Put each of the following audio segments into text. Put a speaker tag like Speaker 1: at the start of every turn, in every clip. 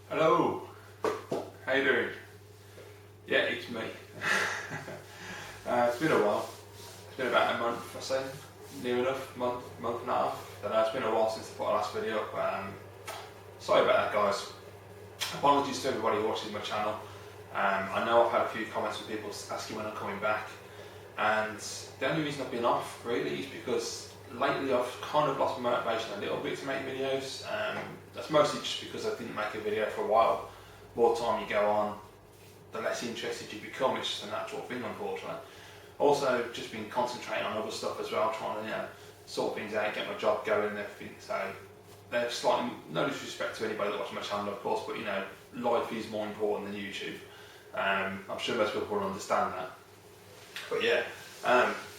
Speaker 1: Hello, how you doing? Yeah, it's me. It's been a while. It's been about a month or so, near enough, month and a half. It's been a while since I put the last video up. Sorry about that, guys. Apologies to everybody who watches my channel. I know I've had a few comments from people asking when I'm coming back, and the only reason I've been off really is because lately I've kind of lost my motivation a little bit to make videos. That's mostly just because I didn't make a video for a while. More time you go on, the less interested you become. It's just a natural thing, unfortunately. Also, just been concentrating on other stuff as well, trying to sort things out, get my job going and everything. So there's slightly no disrespect to anybody that watches my channel, of course, but life is more important than YouTube. I'm sure most people will understand that. But yeah,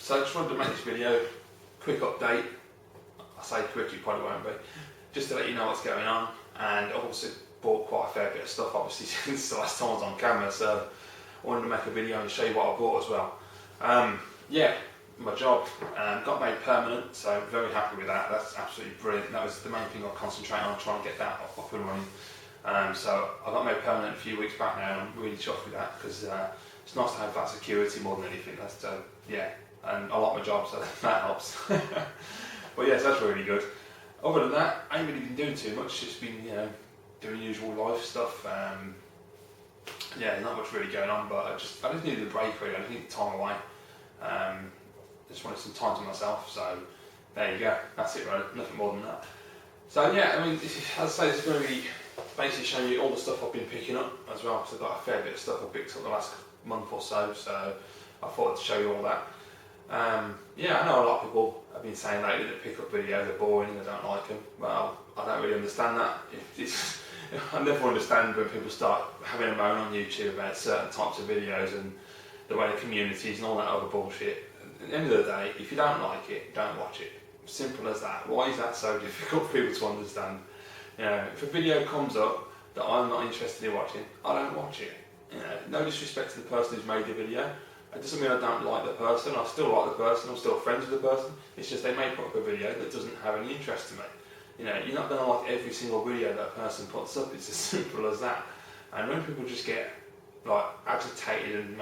Speaker 1: so I just wanted to make this video, quick update. I say quick, you probably won't be. Just to let you know what's going on, and I've also bought quite a fair bit of stuff, obviously, since the last time I was on camera, so I wanted to make a video and show you what I bought as well. Yeah, my job got made permanent, so very happy with that. That's absolutely brilliant. That was the main thing I concentrated on, trying to get that up and running. So I got made permanent a few weeks back now, and I'm really chuffed with that, because it's nice to have that security more than anything. That's yeah, and I like my job, so that helps. But yes, that's really good. Other than that, I ain't really been doing too much. Just been doing usual life stuff. Yeah, not much really going on, but I just needed a break really. I just needed time away. Just wanted some time to myself. So there you go. That's it, really. Nothing more than that. So yeah, I mean, as I say, this is going to be basically showing you all the stuff I've been picking up as well. So I've got a fair bit of stuff I've picked up the last month or so. So I thought I'd show you all that. Yeah, I know a lot of people have been saying lately that pick-up videos are boring and I don't like them. Well, I don't really understand that. I never understand when people start having a moan on YouTube about certain types of videos and the way the communities and all that other bullshit. At the end of the day, if you don't like it, don't watch it. Simple as that. Why is that so difficult for people to understand? If a video comes up that I'm not interested in watching, I don't watch it. No disrespect to the person who's made the video. It doesn't mean I don't like the person. I still like the person. I'm still friends with the person. It's just they may put up a video that doesn't have any interest to me. You're not going to like every single video that person puts up. It's as simple as that. And when people just get like agitated and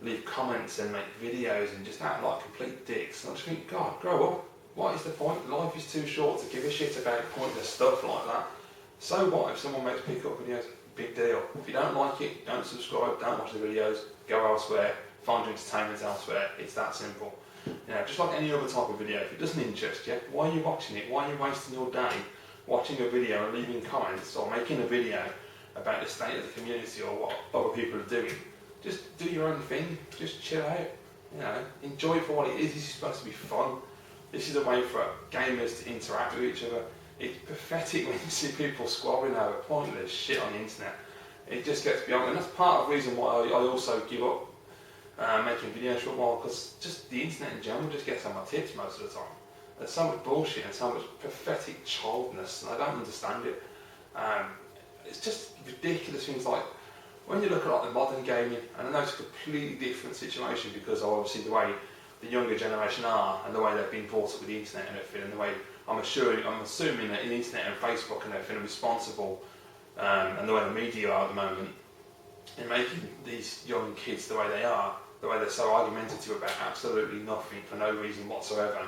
Speaker 1: leave comments and make videos and just act like complete dicks, I just think, God, grow up. What is the point? Life is too short to give a shit about pointless stuff like that. So what if someone makes pick-up videos? Big deal. If you don't like it, don't subscribe, don't watch the videos, go elsewhere. Find your entertainment elsewhere. It's that simple. Just like any other type of video, if it doesn't interest you, why are you watching it? Why are you wasting your day watching a video and leaving comments or making a video about the state of the community or what other people are doing? Just do your own thing. Just chill out. Enjoy it for what it is. This is supposed to be fun. This is a way for gamers to interact with each other. It's pathetic when you see people squabbling over pointless shit on the internet. It just gets beyond, and that's part of the reason why I also give up making videos for a while, because just the internet in general just gets on my tits most of the time. There's so much bullshit and so much pathetic childness, and I don't understand it. It's just ridiculous things like, when you look at like the modern gaming, and I know it's a completely different situation because of obviously the way the younger generation are, and the way they've been brought up with the internet and everything, and the way I'm assuming that the internet and Facebook and everything are responsible, and the way the media are at the moment, in making these young kids the way they are, the way they're so argumentative about absolutely nothing for no reason whatsoever,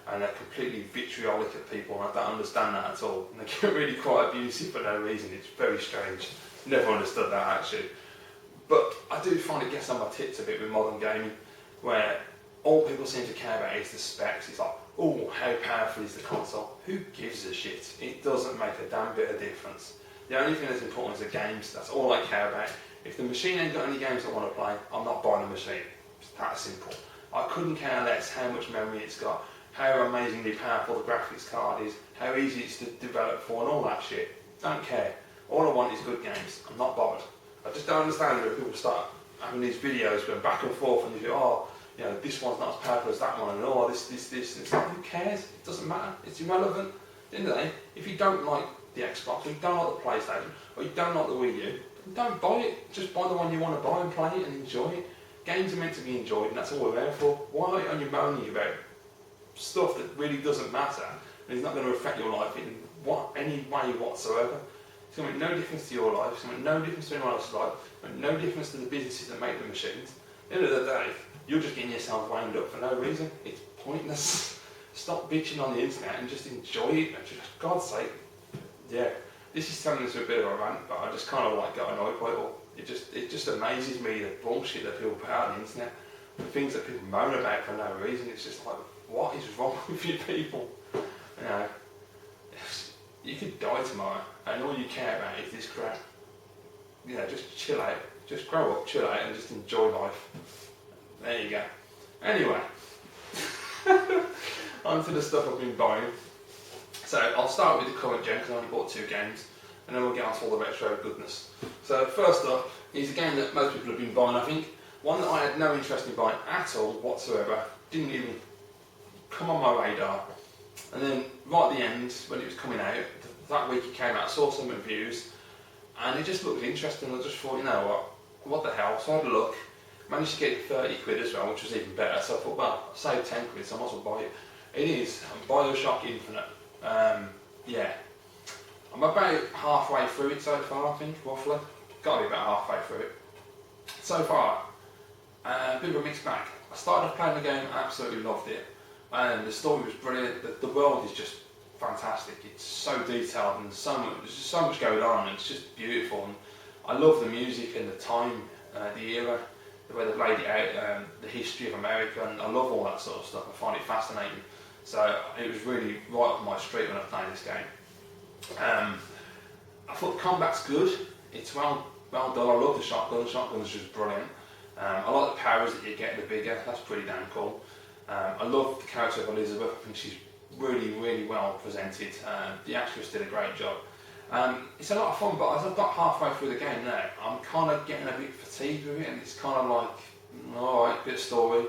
Speaker 1: and they're completely vitriolic at people, and I don't understand that at all. And they get really quite abusive for no reason. It's very strange. Never understood that actually. But I do find it gets on my tits a bit with modern gaming, where all people seem to care about is the specs. It's like, oh, how powerful is the console? Who gives a shit? It doesn't make a damn bit of difference. The only thing that's important is the games. That's all I care about. If the machine ain't got any games I want to play, I'm not buying the machine. It's that simple. I couldn't care less how much memory it's got, how amazingly powerful the graphics card is, how easy it's to develop for, and all that shit. Don't care. All I want is good games. I'm not bothered. I just don't understand when people start having these videos going back and forth, and you think, oh, this one's not as powerful as that one, and oh, this, and it's like, who cares? It doesn't matter. It's irrelevant. At the end of the day, if you don't like the Xbox, or you don't like the PlayStation, or you don't like the Wii U, don't buy it. Just buy the one you want to buy and play it and enjoy it. Games are meant to be enjoyed, and that's all we're there for. Why are you moaning about stuff that really doesn't matter and is not going to affect your life in any way whatsoever? It's going to make no difference to your life, it's going to make no difference to anyone else's life, it's going to make no difference to the businesses that make the machines. At the end of the day, you're just getting yourself wound up for no reason. It's pointless. Stop bitching on the internet and just enjoy it. And just, for God's sake, yeah. This is turning into a bit of a rant, but I just kind of like got annoyed by it all. It just amazes me the bullshit that people put out on the internet, the things that people moan about for no reason. It's just like, what is wrong with you people? You know, you could die tomorrow, and all you care about is this crap. You know, just chill out, just grow up, chill out, and just enjoy life. There you go. Anyway, on to the stuff I've been buying. So I'll start with the current gen because I only bought 2 games, and then we'll get on to all the retro goodness. So first up is a game that most people have been buying, I think. One that I had no interest in buying at all whatsoever, didn't even come on my radar. And then right at the end, when it was coming out, that week it came out, I saw some reviews, and it just looked interesting. I just thought, you know what the hell? So I had a look, managed to get it 30 quid as well, which was even better. So I thought, well, I saved 10 quid, so I might as well buy it. It is Bioshock Infinite. Yeah, I'm about halfway through it so far, I think, roughly. Got to be about halfway through it. So far, a bit of a mixed bag. I started off playing the game, absolutely loved it. And the story was brilliant, the world is just fantastic. It's so detailed and there's just so much going on, and it's just beautiful. And I love the music and the time, the era, the way they've laid it out, the history of America, and I love all that sort of stuff. I find it fascinating. So it was really right up my street when I played this game. I thought the combat's good. It's well done. I love the shotgun. The shotgun's just brilliant. I like the powers that you get the bigger. That's pretty damn cool. I love the character of Elizabeth. I think she's really well presented. The actress did a great job. It's a lot of fun, but as I've got halfway through the game now, I'm kind of getting a bit fatigued with it, and it's kind of like, alright, bit of story.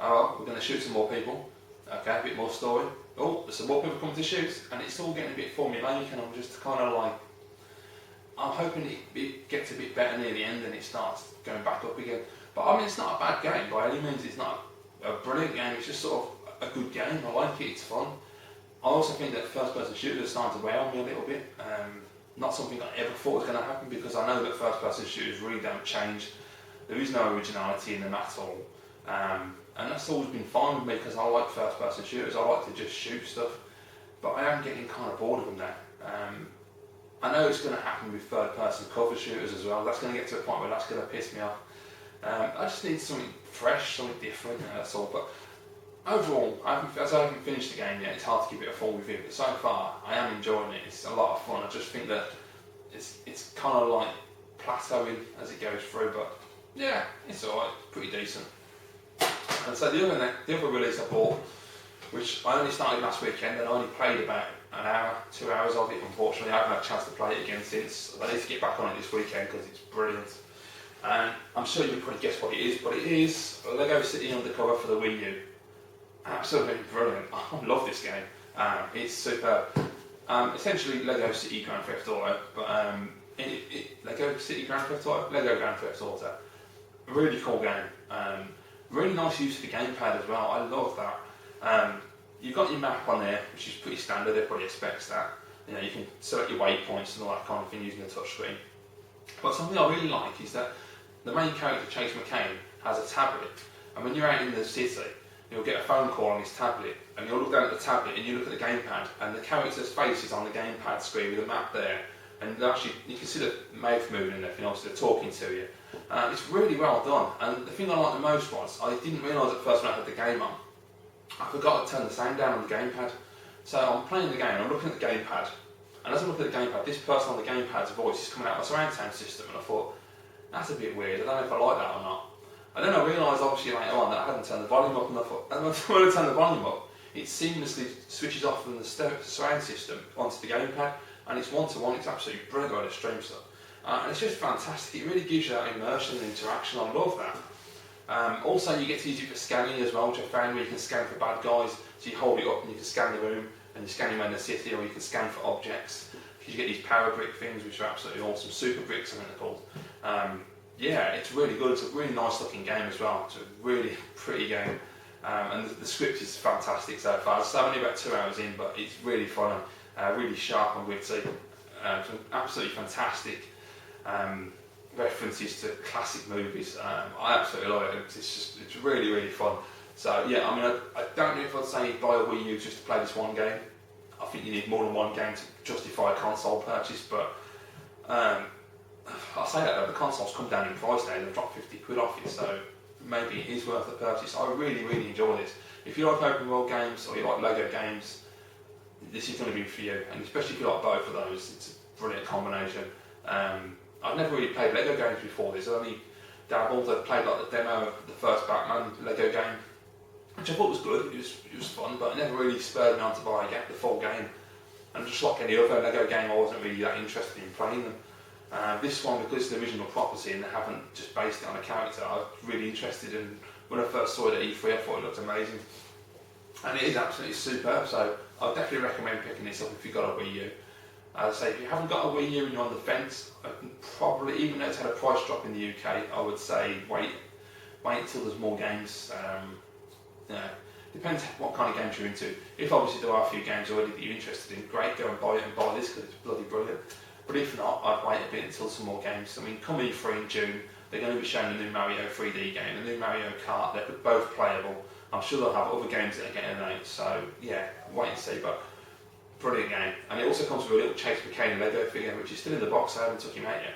Speaker 1: Oh, we're going to shoot some more people. Okay, a bit more story. Oh, there's some more people coming to shoot, and it's all getting a bit formulaic, and I'm just kind of like, I'm hoping it gets a bit better near the end and it starts going back up again. But I mean, it's not a bad game by any means. It's not a brilliant game. It's just sort of a good game. I like it. It's fun. I also think that first-person shooters are starting to wear on me a little bit. Not something I ever thought was going to happen, because I know that first-person shooters really don't change. There is no originality in them at all. And that's always been fine with me, because I like first-person shooters. I like to just shoot stuff, but I am getting kind of bored of them now. I know it's going to happen with third-person cover shooters as well. That's going to get to a point where that's going to piss me off. I just need something fresh, something different, that's all. But overall, as I haven't finished the game yet, it's hard to give it a full review, but so far I am enjoying it. It's a lot of fun. I just think that it's kind of like plateauing as it goes through, but yeah, it's alright, pretty decent. And so the other release I bought, which I only started last weekend, and I only played about an hour, 2 hours of it. Unfortunately, I haven't had a chance to play it again since. I need to get back on it this weekend because it's brilliant. And I'm sure you'll probably guess what it is, but it is Lego City Undercover for the Wii U. Absolutely brilliant. I love this game. It's superb. Essentially Lego City Grand Theft Auto, but Lego City Grand Theft Auto? Lego Grand Theft Auto. A really cool game. Really nice use of the gamepad as well. I love that. You've got your map on there, which is pretty standard. Everybody expects that. You know, you can select your waypoints and all that kind of thing using the touchscreen. But something I really like is that the main character, Chase McCain, has a tablet, and when you're out in the city, you'll get a phone call on his tablet, and you'll look down at the tablet and you look at the gamepad, and the character's face is on the gamepad screen with a map there, and actually you can see the mouth moving and everything, obviously they're talking to you. It's really well done, and the thing I liked the most was, I didn't realise at first when I had the game on, I forgot to turn the sound down on the gamepad. So I'm playing the game, I'm looking at the gamepad, and as I'm looking at the gamepad, this person on the gamepad's voice is coming out of the surround sound system, and I thought, that's a bit weird, I don't know if I like that or not. And then I realised obviously later on that I hadn't turned the volume up, and I thought, and when I turn the volume up, it seamlessly switches off from the surround system onto the gamepad, and it's one-to-one. It's absolutely brilliant way to stream stuff. And it's just fantastic. It really gives you that immersion and interaction. I love that. Also, you get to use it for scanning as well, which I found, where you can scan for bad guys. So you hold it up and you can scan the room, and you scan around the city, or you can scan for objects. Because you get these power brick things, which are absolutely awesome. Super bricks, I think they're called. Yeah, it's really good. It's a really nice looking game as well. It's a really pretty game. And the script is fantastic so far. So I'm only about 2 hours in, but it's really fun, really sharp and witty. Some absolutely fantastic references to classic movies. I absolutely love it. It's really, really fun. So yeah, I mean, I don't know if I'd say buy a Wii U just to play this one game. I think you need more than one game to justify a console purchase, but I say that though, the consoles come down in price now, they've dropped 50 quid off it, so maybe it is worth the purchase. I really, really enjoy this. If you like open world games or you like Lego games, this is going to be for you, and especially if you like both of those, it's a brilliant combination. I've never really played Lego games before this, I've only dabbled. I've played like the demo of the first Batman Lego game, which I thought was good, it was fun, but it never really spurred me on to buy the full game. And just like any other Lego game, I wasn't really that interested in playing them. This one, because it's the original property and they haven't just based it on a character, I was really interested in. When I first saw it at E3, I thought it looked amazing. And it is absolutely superb, so I'd definitely recommend picking this up if you've got a Wii U. As I say, if you haven't got a Wii U and you're on the fence, I can probably, even though it's had a price drop in the UK, I would say wait until there's more games. Depends what kind of games you're into. If obviously there are a few games already that you're interested in, great, go and buy it and buy this because it's bloody brilliant. But if not, I'd wait a bit until some more games. I mean, come E3 in June, they're going to be showing the new Mario 3D game, the new Mario Kart, they're both playable. I'm sure they'll have other games that are getting announced, so yeah, wait and see, but brilliant game. And it also comes with a little Chase McCain Lego figure, which is still in the box, I haven't took him out yet.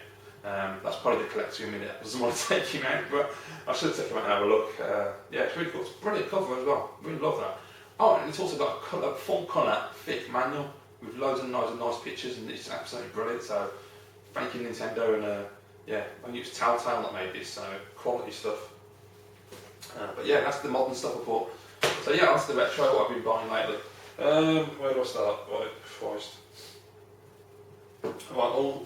Speaker 1: That's probably the collector in me that doesn't want to take him out, but I should take him out and have a look. Yeah, it's really cool. It's a brilliant cover as well. Really love that. Oh, and it's also got a full colour, thick manual with loads and loads of nice pictures, and it's absolutely brilliant. So, thank you Nintendo, and yeah, I think it was Telltale that made this, so quality stuff. But yeah, that's the modern stuff I bought. So yeah, that's the retro what I've been buying lately. Where do I start? Right, Christ. Right,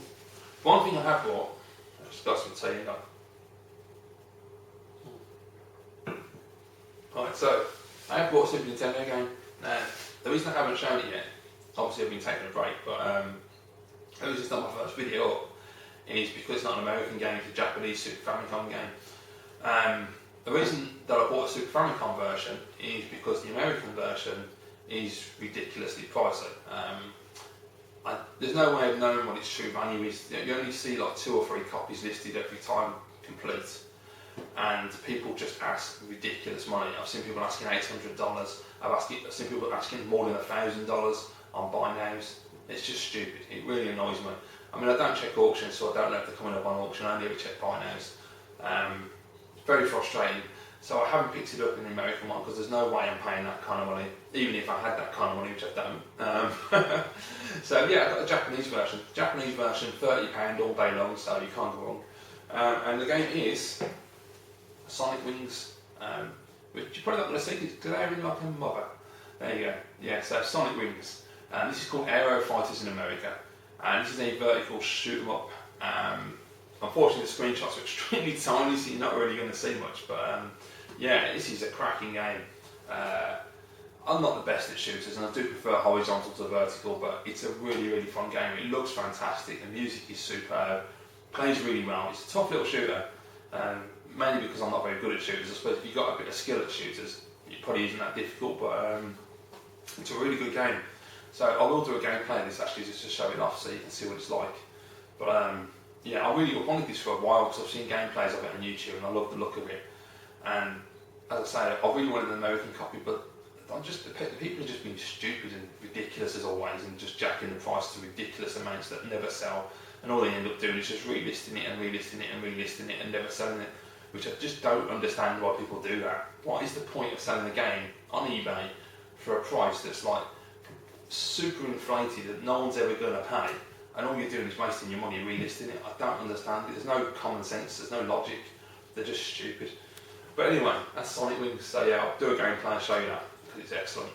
Speaker 1: one thing I have bought, I've just got some tea in that. Right, so I have bought a Super Nintendo game. Now, the reason I haven't shown it yet, obviously I've been taking a break, but the reason it's not my first video up is because it's not an American game, it's a Japanese Super Famicom game. The reason that I bought a Super Famicom version is because the American version is ridiculously pricey. There's no way of knowing what its true value is. You only see like 2 or 3 copies listed every time complete, and people just ask ridiculous money. I've seen people asking $800. I've seen people asking more than $1,000 on buy nows. It's just stupid. It really annoys me. I mean, I don't check auctions, so I don't know if they're coming up on auction. I only ever check buy nows. Very frustrating. So I haven't picked it up in the American one because there's no way I'm paying that kind of money, even if I had that kind of money, which I don't. So yeah, I got the Japanese version. Japanese version, £30 all day long, so you can't go wrong. And the game is Sonic Wings, which you're probably not going to see because they're really like a mother. There you go. Yeah, so Sonic Wings. This is called Aero Fighters in America, and this is a vertical shoot 'em up. Unfortunately, the screenshots are extremely tiny, so you're not really going to see much. But yeah, this is a cracking game. I'm not the best at shooters, and I do prefer horizontal to vertical, but it's a really, really fun game. It looks fantastic, the music is superb, plays really well. It's a tough little shooter, mainly because I'm not very good at shooters. I suppose if you've got a bit of skill at shooters, it probably isn't that difficult, but it's a really good game. So I will do a gameplay of this actually, just to show it off so you can see what it's like. But yeah, I really wanted this for a while because I've seen gameplays of it on YouTube and I love the look of it. And as I say, I really wanted an American copy, but the people are just being stupid and ridiculous as always, and just jacking the price to ridiculous amounts that never sell. And all they end up doing is just relisting it and relisting it and relisting it and never selling it, which I just don't understand why people do that. What is the point of selling a game on eBay for a price that's like super inflated that no one's ever going to pay, and all you're doing is wasting your money relisting it? I don't understand it. There's no common sense, there's no logic, they're just stupid. But anyway, that's Sonic Wings, so yeah, I'll do a gameplay and show you that, because it's excellent.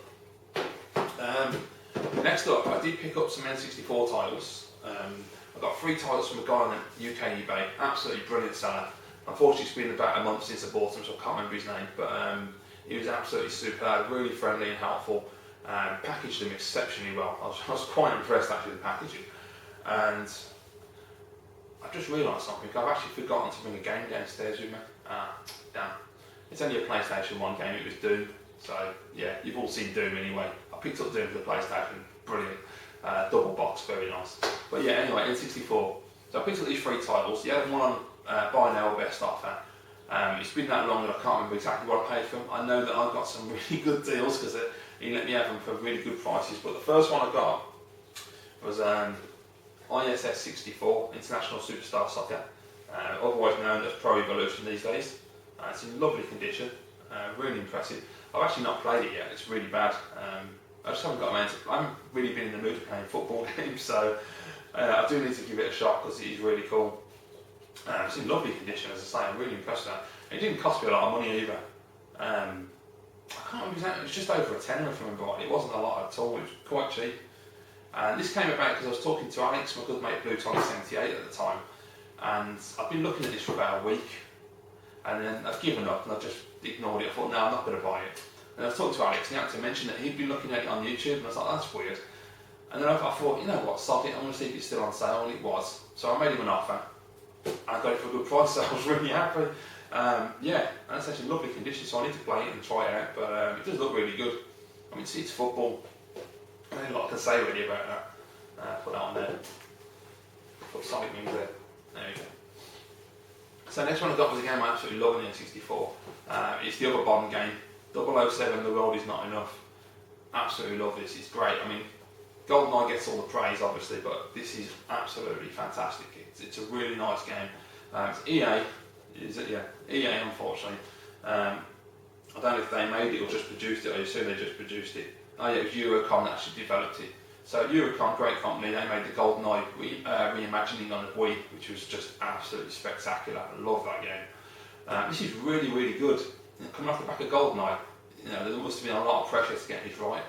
Speaker 1: Next up, I did pick up some N64 titles. I got 3 titles from a guy on UK eBay, absolutely brilliant seller. Unfortunately, it's been about a month since I bought him, so I can't remember his name, but he was absolutely superb, really friendly and helpful. Packaged them exceptionally well. I was quite impressed actually with the packaging. And I've just realised something. I've actually forgotten to bring a game downstairs with me. Damn. It's only a PlayStation 1 game, it was Doom. So yeah, you've all seen Doom anyway. I picked up Doom for the PlayStation, brilliant. double box, very nice. But yeah, anyway, N64. So I picked up these 3 titles. You had one on buy now or best offer. It's been that long that I can't remember exactly what I paid for them. I know that I got some really good deals because he let me have them for really good prices. But the first one I got was ISS 64, International Superstar Soccer, otherwise known as Pro Evolution these days. It's in lovely condition, really impressive. I've actually not played it yet, it's really bad. I just haven't got around to I haven't really been in the mood for playing football games, so I do need to give it a shot because it is really cool. It's in lovely condition, as I say. I'm really impressed with that. It didn't cost me a lot of money either. I can't remember exactly, it was just over a tenner if I remember right. It wasn't a lot at all, it was quite cheap. And this came about because I was talking to Alex, my good mate Blue Tonic 78 at the time, and I've been looking at this for about a week, and then I've given up and I've just ignored it. I thought, no, I'm not going to buy it. And I was talking to Alex and he actually mentioned that he'd been looking at it on YouTube, and I was like, that's weird. And then I thought, you know what, sod it, I'm going to see if it's still on sale, and it was. So I made him an offer, and I got it for a good price, so I was really happy. Yeah, and it's actually in lovely condition, so I need to play it and try it out, but it does look really good. I mean, see, it's football. I don't know what I can say really about that. Put that on there. Put Sonic Wings there. There we go. So next one I got was a game I absolutely love in the N64. It's the other Bond game, 007, The World Is Not Enough. Absolutely love this, it's great. I mean, GoldenEye gets all the praise obviously, but this is absolutely fantastic. It's a really nice game. It's EA, is it? Yeah, EA unfortunately. I don't know if they made it or just produced it, I assume they just produced it. Oh yeah, it was Eurocom that actually developed it. So Eurocom, great company, they made the GoldenEye reimagining on the Wii, which was just absolutely spectacular. I love that game. This is really, really good. Coming off the back of GoldenEye, you know, there must have been a lot of pressure to get this right.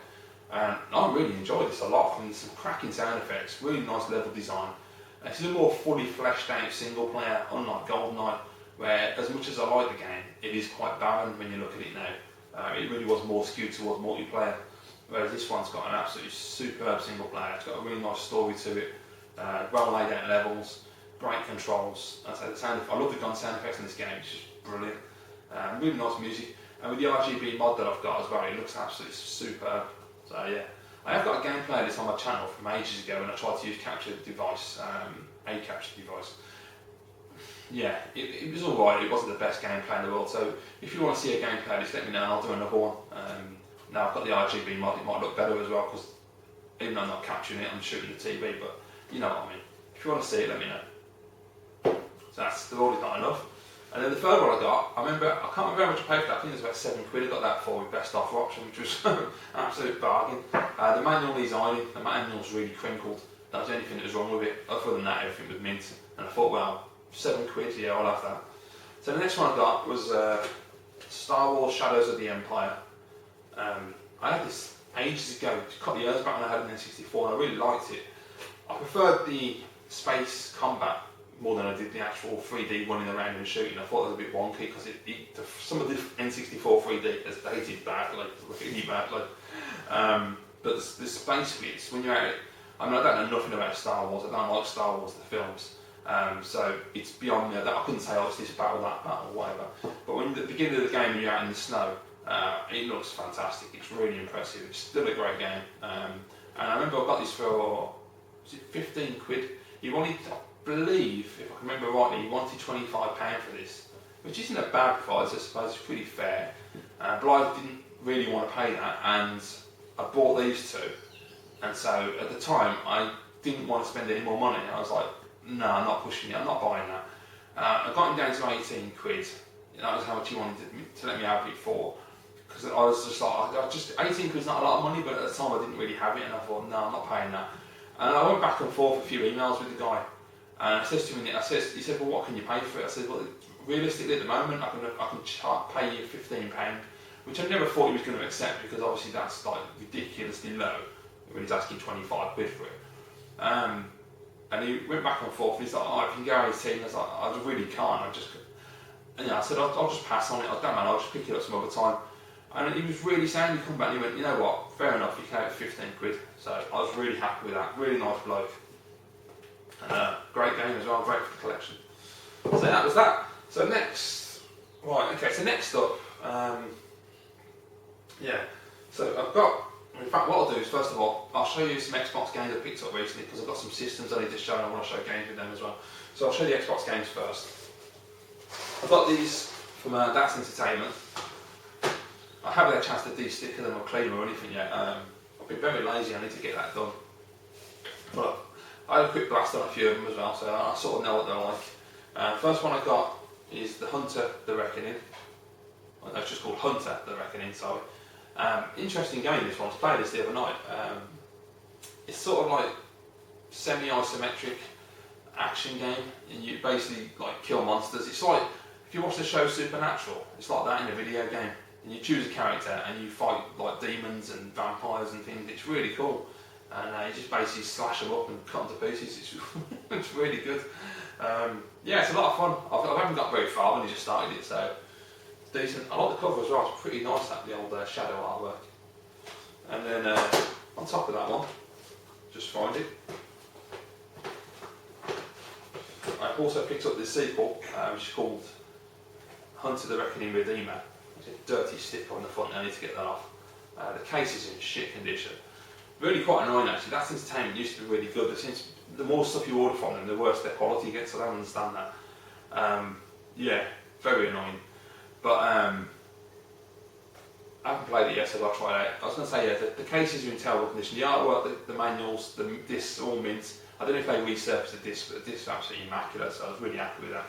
Speaker 1: And I really enjoyed this a lot. From some cracking sound effects, really nice level design. This is a more fully fleshed out single player, unlike GoldenEye, where as much as I like the game, it is quite barren when you look at it now. It really was more skewed towards multiplayer. Whereas this one's got an absolutely superb single player. It's got a really nice story to it, well laid out levels, great controls. I love the gun sound effects in this game, it's just brilliant. Really nice music, and with the RGB mod that I've got as well, it looks absolutely superb. So yeah, I have got a gameplay of this on my channel from ages ago when I tried to use capture device, a capture device. Yeah, it was alright, it wasn't the best gameplay in the world, so if you want to see a gameplay, just let me know and I'll do another one. Now I've got the RGB mod, it might look better as well, because even though I'm not capturing it, I'm shooting the TV, but you know what I mean. If you want to see it, let me know. So that's The World Is Not Enough. And then the third one I got, I can't remember how much I paid for that, I think it was about £7. I got that for with best offer option, which was an absolute bargain. The manual needs ironing, the manual's really crinkled, that was the only thing that was wrong with it. Other than that, everything was mint. And I thought, well, £7, yeah, I'll have that. So the next one I got was Star Wars Shadows of the Empire. I had this ages ago, a couple of years back when I had an N64, and I really liked it. I preferred the space combat more than I did the actual 3D running around and shooting. I thought it was a bit wonky because some of the N64 3D has dated badly, really badly. But the space bits, when you're at it, I mean, I don't know nothing about Star Wars, I don't like Star Wars, the films. So it's beyond me that I couldn't say, oh, it's this battle, that battle, whatever. But when at the beginning of the game, when you're out in the snow, it looks fantastic. It's really impressive. It's still a great game. And I remember I got this for, was it £15? He wanted, I believe, if I can remember rightly, he wanted £25 for this, which isn't a bad price. I suppose it's pretty fair. But I didn't really want to pay that, and I bought these two. And so at the time, I didn't want to spend any more money. I was like, no, I'm not pushing it, I'm not buying that. I got him down to £18. That was how much he wanted to let me have it for. Because I was just like, £18 is not a lot of money, but at the time I didn't really have it, and I thought, no, I'm not paying that. And I went back and forth a few emails with the guy, and I said to him, he said, well, what can you pay for it? I said, well, realistically at the moment, I can pay you £15, which I never thought he was going to accept, because obviously that's like ridiculously low when he's asking £25 for it. And he went back and forth, and he's like, oh, if you can go 18, I was like, I really can't, and I said, I'll just pass on it, I don't mind, I'll just pick it up some other time. And he was really sound, he come back and he went, you know what, fair enough, you can have £15. So I was really happy with that, really nice bloke. Great game as well, great for the collection. So that was that. So next, right, okay, so next up, yeah, so I've got In fact, what I'll do is, first of all, I'll show you some Xbox games I picked up recently, because I've got some systems I need to show and I want to show games with them as well. So I'll show you the Xbox games first. I've got these from That's Entertainment. I haven't had a chance to de-sticker them or clean them or anything yet. I've been very lazy, I need to get that done. But I had a quick blast on a few of them as well, so I sort of know what they're like. First one I got is the Hunter the Reckoning. Well, no, it's just called Hunter the Reckoning, sorry. Interesting game this one. I was playing this the other night. It's sort of like semi-isometric action game, and you basically like kill monsters. It's like, if you watch the show Supernatural, it's like that in a video game. And you choose a character and you fight like demons and vampires and things. It's really cool. And you just basically slash them up and cut them to pieces. It's really good. Yeah, it's a lot of fun. I haven't got very far when you just started it, so it's decent. I like the cover as well. It's pretty nice, that the old shadow artwork. And then on top of that one, just find it. I also picked up this sequel, which is called Hunter the Reckoning Redeemer. There's a dirty sticker on the front, I need to get that off. The case is in shit condition. Really quite annoying actually. That's Entertainment used to be really good, but since the more stuff you order from them, the worse their quality gets. I don't understand that. Yeah, very annoying. But I haven't played it yet, so I'll try it out. I was going to say, yeah, the cases are in terrible condition. The artwork, the manuals, the discs, all mint. I don't know if they resurfaced the disc, but the discs are absolutely immaculate, so I was really happy with that.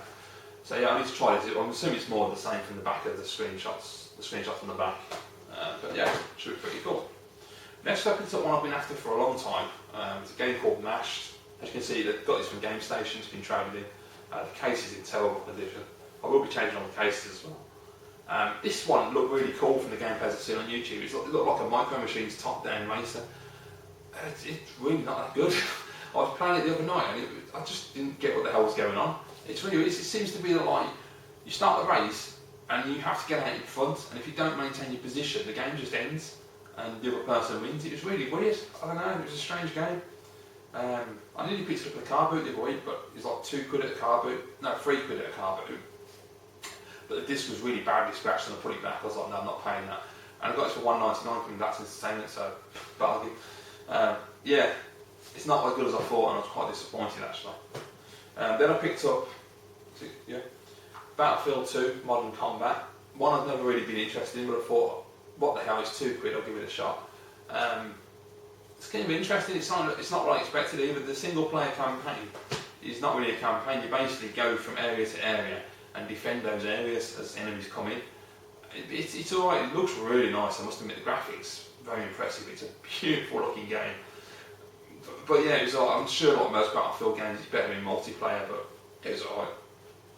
Speaker 1: So yeah, I need to try this. I'm assuming it's more of the same from the back of the screenshots on the back. But yeah, should be pretty cool. Next up, it's one I've been after for a long time. It's a game called Mashed. As you can see, they've got this from Game Station, it's been traded in. The case is in terrible condition. I will be changing all the cases as well. This one looked really cool from the gameplays I've seen on YouTube. It looked like a Micro Machines top-down racer. It's really not that good. I was playing it the other night and I just didn't get what the hell was going on. It seems to be that like, you start the race and you have to get out in front, and if you don't maintain your position, the game just ends and the other person wins. It was really weird. I don't know, it was a strange game. I nearly picked it up at a car boot the other week, but it was like £2 at a car boot. No, £3 at a car boot. But the disc was really badly scratched and I put it back. I was like, no, I'm not paying that. And I got it for £1.99 from That's Entertainment, so bargain. Yeah, it's not as good as I thought, and I was quite disappointed actually. Then I picked up Battlefield 2 Modern Combat. One I've never really been interested in, but I thought, what the hell, it's £2, I'll give it a shot. It's going to be interesting. It's not what I expected either. The single player campaign is not really a campaign. You basically go from area to area and defend those areas as enemies come in. It's alright, it looks really nice, I must admit. The graphics, very impressive. It's a beautiful looking game. But yeah, it was I'm sure like most Battlefield games it's better in multiplayer, but it was alright.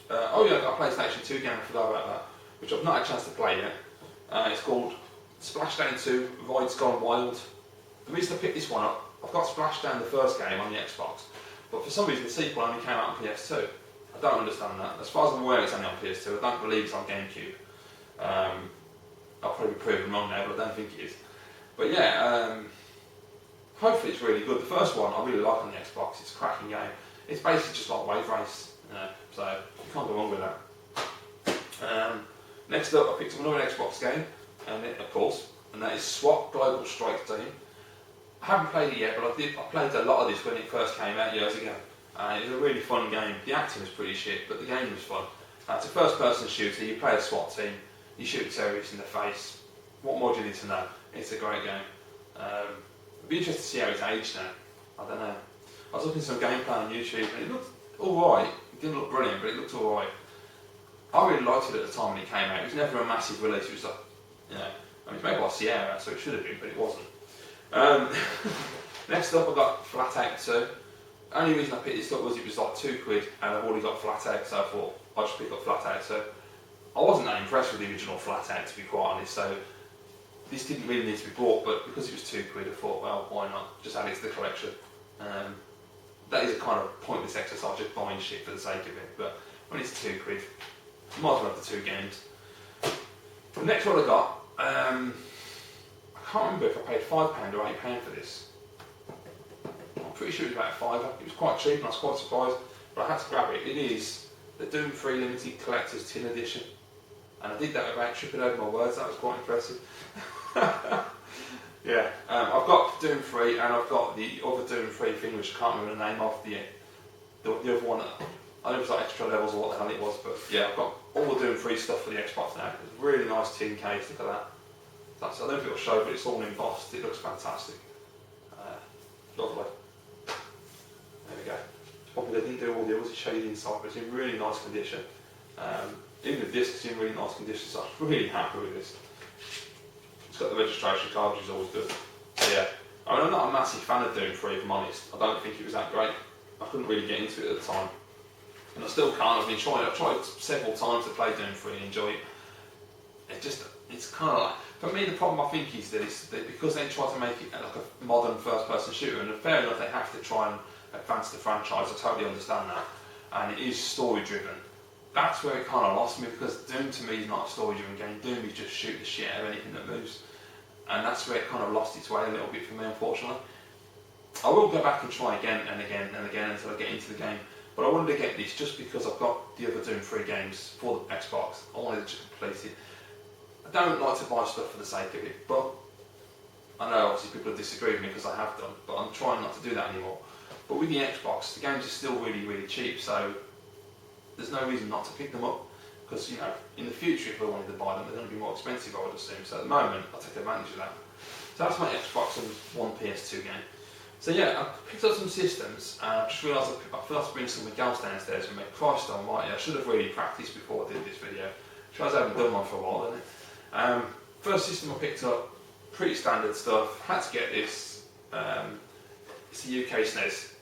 Speaker 1: Oh yeah, I got a PlayStation 2 game, I forgot about that, which I've not had a chance to play yet. It's called Splashdown 2 Void's Gone Wild. The reason I picked this one up, I've got Splashdown the first game on the Xbox, but for some reason the sequel only came out on PS2. I don't understand that. As far as I'm aware, it's only on PS2. I don't believe it's on GameCube. I'll probably be proven wrong now, but I don't think it is. But yeah, hopefully it's really good. The first one I really like on the Xbox. It's a cracking game. It's basically just like Wave Race, so you can't go wrong with that. Next up, I picked up another Xbox game, and that is SWAT Global Strike Team. I haven't played it yet, but I played a lot of this when it first came out years ago. It was a really fun game. The acting was pretty shit, but the game was fun. It's a first-person shooter. You play a SWAT team, you shoot terrorists in the face. What more do you need to know? It's a great game. It'd be interesting to see how it's aged now. I don't know. I was looking at some gameplay on YouTube and it looked alright. It didn't look brilliant, but it looked alright. I really liked it at the time when it came out. It was never a massive release. It was like, I mean, it's made by Sierra, so it should have been, but it wasn't. Next up, I got Flat Out 2. Only reason I picked this up was it was like £2 and I've already got Flat Out, so I thought I'd just pick up Flat Out 2. I wasn't that impressed with the original Flat Out, to be quite honest, so this didn't really need to be bought, but because it was £2 I thought, well, why not? Just add it to the collection. That is a kind of pointless exercise, just buying shit for the sake of it, but when it's £2, you might as well have the two games. The next one I got, I can't remember if I paid £5 or £8 for this. I'm pretty sure it was about £5. It was quite cheap and I was quite surprised, but I had to grab it. It is the Doom 3 Limited Collector's Tin Edition. And I did that without tripping over my words, that was quite impressive. Yeah, I've got Doom 3 and I've got the other Doom 3 thing which I can't remember the name of, the other one. I don't know if it was like extra levels or what the hell it was, but yeah, I've got all the Doom 3 stuff for the Xbox now. It's a really nice tin case, look at that. I don't know if it'll show, but it's all embossed, it looks fantastic. Lovely. There we go. Probably they didn't do all the others to show you the inside, but it's in really nice condition. Even the disc is in really nice condition, so I'm really happy with this. It's got the registration card, which is always good. So yeah, I mean, I'm not a massive fan of Doom 3, if I'm honest. I don't think it was that great. I couldn't really get into it at the time. And I still can't. I've tried several times to play Doom 3 and enjoy it. It's kind of like, for me the problem I think is that because they try to make it like a modern first person shooter, and fair enough they have to try and advance the franchise, I totally understand that, and it is story driven. That's where it kind of lost me, because Doom to me is not a story driven game. Doom is just shoot the shit out of anything that moves, and that's where it kind of lost its way a little bit for me, unfortunately. I will go back and try again and again and again until I get into the game, but I wanted to get this just because I've got the other Doom 3 games for the Xbox. I wanted to complete it. I don't like to buy stuff for the sake of it, but I know obviously people disagree with me because I have done, but I'm trying not to do that anymore. But with the Xbox, the games are still really, really cheap, so there's no reason not to pick them up, because you know, in the future if I wanted to buy them, they're going to be more expensive, I would assume. So at the moment, I'll take advantage of that. So that's my Xbox and one PS2 game. So yeah, I picked up some systems, and I just realised I forgot to bring some else downstairs with me. Christ almighty, I should have really practiced before I did this video. Shows I haven't done one for a while, isn't it? First system I picked up, pretty standard stuff, had to get this. It's a UK SNES,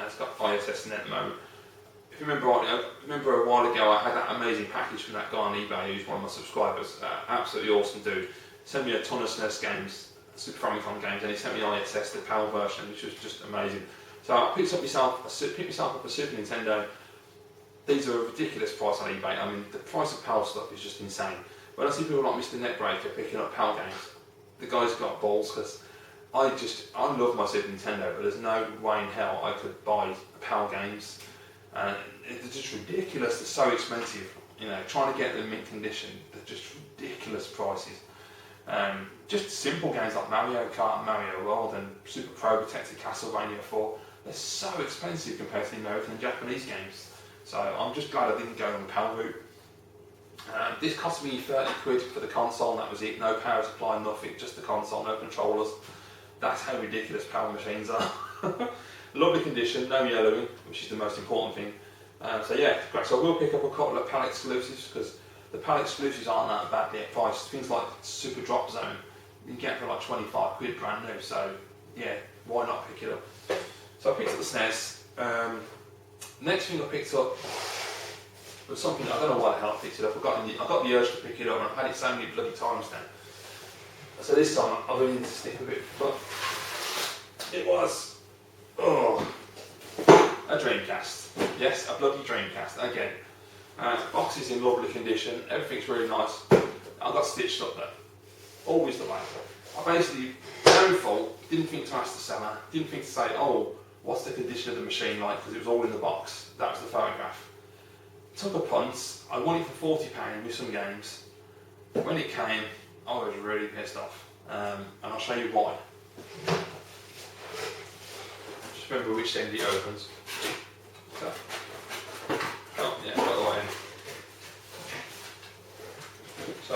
Speaker 1: it's got ISS in it at the moment. If you remember rightly, I remember a while ago I had that amazing package from that guy on eBay who's one of my subscribers, absolutely awesome dude. Sent me a ton of SNES games, Super Famicom games, and he sent me ISS, the PAL version, which was just amazing. So I picked myself up a Super Nintendo. These are a ridiculous price on eBay. I mean, the price of PAL stuff is just insane. When I see people like Mr. Netbreaker picking up PAL games, the guy's got balls, because I love my Super Nintendo, but there's no way in hell I could buy PAL games. They're just ridiculous, they're so expensive. You know, trying to get them in condition, they're just ridiculous prices. Just simple games like Mario Kart and Mario World and Super Pro Protected Castlevania 4, they're so expensive compared to the American and Japanese games. So I'm just glad I didn't go on the PAL route. This cost me 30 quid for the console, and that was it. No power supply, nothing, just the console, no controllers. That's how ridiculous PAL machines are. Lovely condition, no yellowing, which is the most important thing. So yeah, great. So I will pick up a couple of PAL exclusives, because the PAL exclusives aren't that badly at price. Things like Super Drop Zone, you can get for like 25 quid brand new, so yeah, why not pick it up? So I picked up the SNES. Next thing I picked up was something, I don't know why the hell I picked it up. I got the urge to pick it up, and I've had it so many bloody times now. So this time I really need to stick with it, but it was, a Dreamcast. Yes, a bloody Dreamcast, again. The box is in lovely condition, everything's really nice. I got stitched up though, always the way. I basically, no fault, didn't think to ask the seller, didn't think to say, oh, what's the condition of the machine like, because it was all in the box. That was the photograph. Took a punt, I won it for £40 with some games. When it came, I was really pissed off, and I'll show you why. Just remember which end it opens. So, oh yeah, got the right end. So,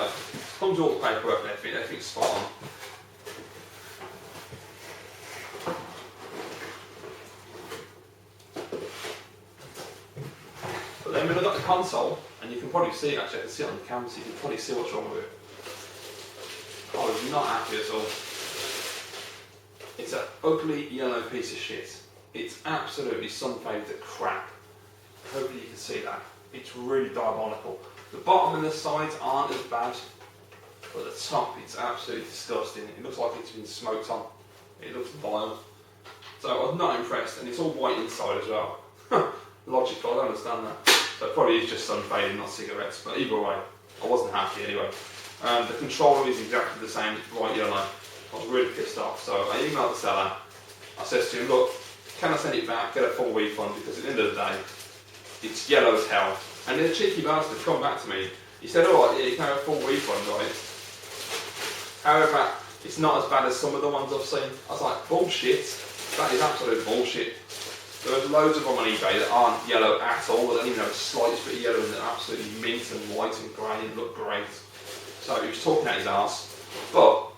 Speaker 1: comes with all the paperwork and everything's spot on. But then when I got the console, and you can probably see it, actually I can see it on the camera, so you can probably see what's wrong with it. I was not happy at all. It's an ugly yellow piece of shit. It's absolutely sun-faded crap. Hopefully you can see that. It's really diabolical. The bottom and the sides aren't as bad, but the top, it's absolutely disgusting. It looks like it's been smoked on. It looks vile. So I was not impressed, and it's all white inside as well. Logical, I don't understand that. So it probably is just sun-faded, not cigarettes, but either way, I wasn't happy anyway. The controller is exactly the same, it's bright yellow. I was really pissed off, so I emailed the seller. I said to him, look, can I send it back, get a full refund, because at the end of the day, it's yellow as hell. And the cheeky bastard come back to me, he said, alright, yeah, you can have a full refund on it. However, it's not as bad as some of the ones I've seen. I was like, bullshit. That is absolute bullshit. There was loads of them on eBay that aren't yellow at all. They don't even have the slightest bit of yellow and they're absolutely mint and white and grey and look great. So he was talking out his arse. But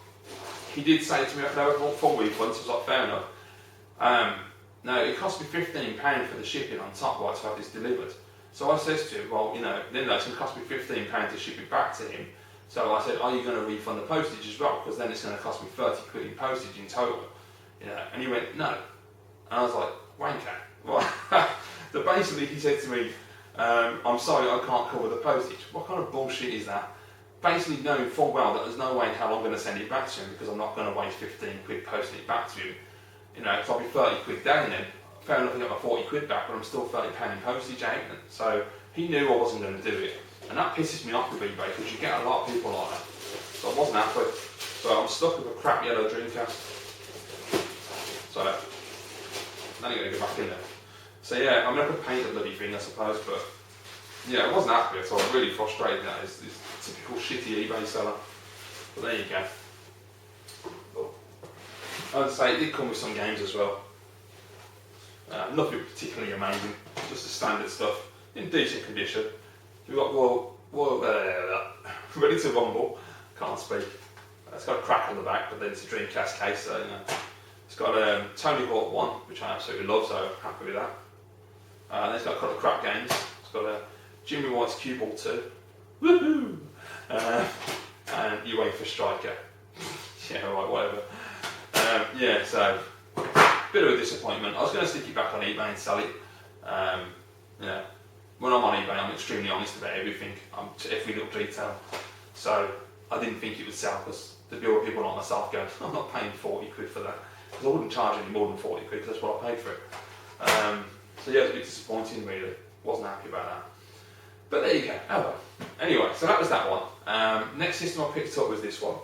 Speaker 1: he did say to me, no, I want full refunds. I was like, fair enough. No, it cost me £15 for the shipping on top right to have this delivered. So I said to him, well, you know, then it's going to cost me £15 to ship it back to him. So I said, are you going to refund the postage as well? Because then it's going to cost me 30 quid in postage in total. You know, and he went, no. And I was like, wanker. Well, so basically he said to me, I'm sorry, I can't cover the postage. What kind of bullshit is that? Basically knowing full well that there's no way in hell I'm going to send it back to him because I'm not going to waste 15 quid posting it back to him. You know, because I'll be 30 quid down then. Fair enough, I get my 40 quid back, but I'm still £30 in postage out. So he knew I wasn't going to do it. And that pisses me off with eBay because you get a lot of people like that. So I wasn't happy. So I'm stuck with a crap yellow Dreamcast. So now you're going to go back in there. So yeah, I'm going to paint the bloody thing, I suppose, but yeah, I wasn't happy, so I'm really frustrated that it's this typical shitty eBay seller. But there you go. I'd say it did come with some games as well. Nothing particularly amazing, just the standard stuff in decent condition. We've got Ready to Rumble, can't speak. It's got a crack on the back, but then it's a Dreamcast case, so you know. It's got Tony Hawk 1, which I absolutely love, so I'm happy with that. Then it's got a couple of crap games. It's got Jimmy White's Cue Ball 2, woohoo! And UEFA Striker. Yeah, right, whatever. Yeah, so bit of a disappointment. I was going to stick it back on eBay and sell it. You know, when I'm on eBay, I'm extremely honest about everything, to every little detail. So I didn't think it would sell because there'd be other people like myself going, I'm not paying 40 quid for that. Because I wouldn't charge any more than 40 quid because that's what I paid for it. So yeah, it was a bit disappointing really. Wasn't happy about that. But there you go. Oh well. Anyway, so that was that one. Next system I picked up was this one.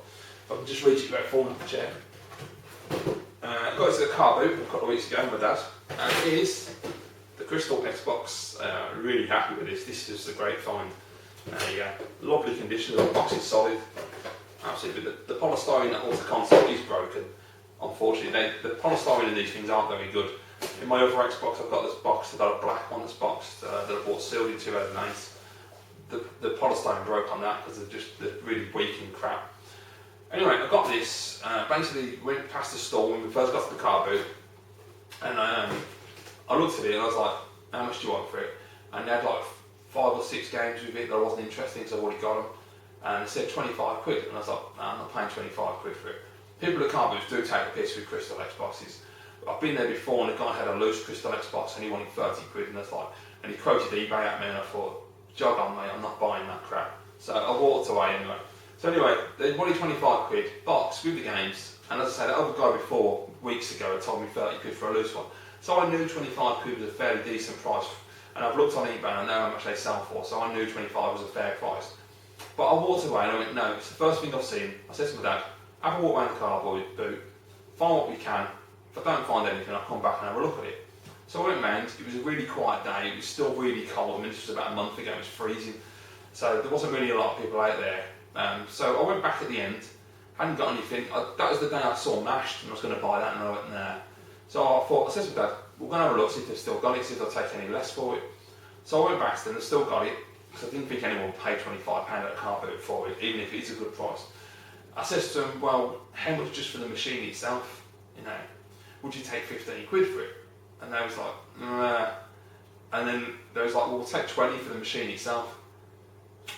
Speaker 1: If I can just reach it without falling off the chair. I got it to the car boot a couple of weeks ago with my dad. And it is the Crystal Xbox. Really happy with this. This is a great find. There you go. Lovely condition. The box is solid. Absolutely. The polystyrene that holds the console is broken. Unfortunately, the polystyrene in these things aren't very good. In my other Xbox, I've got this box. I've got a black one that's boxed that I bought sealed in 2008. The polystyrene broke on that because they're really weak and crap. Anyway, I got this. Basically, went past the store when we first got to the car boot, and I looked at it and I was like, "How much do you want for it?" And they had like 5 or 6 games with it that I wasn't interested in, so I've already got them. And they said 25 quid, and I was like, "No, I'm not paying 25 quid for it." People at car booths do take a piss with Crystal Xboxes. I've been there before, and the guy had a loose Crystal Xbox, and he wanted 30 quid, and I was like, and he quoted eBay at me, and I thought, jog on mate, I'm not buying that crap. So I walked away anyway. So anyway, they wanted 25 quid, box with the games, and as I said, that other guy before, weeks ago, had told me 30 quid for a loose one. So I knew 25 quid was a fairly decent price, and I've looked on eBay and I know how much they sell for, so I knew 25 was a fair price. But I walked away and I went, no, it's the first thing I've seen. I said to my dad, have a walk around the car boot, find what we can. If I don't find anything, I'll come back and have a look at it. So I went round, it was a really quiet day, it was still really cold, I mean this was about a month ago, it was freezing. So there wasn't really a lot of people out there. So I went back at the end, hadn't got anything. That was the day I saw Mashed and I was going to buy that and I went, nah. So I said to my dad, we're going to have a look, see if they've still got it, see if they'll take any less for it. So I went back to them, they've still got it, because I didn't think anyone would pay £25 at a car boot for it, even if it's a good price. I said to them, well, how much just for the machine itself? You know, would you take 15 quid for it? And they was like, nah. And then they was like, well, we'll take 20 for the machine itself.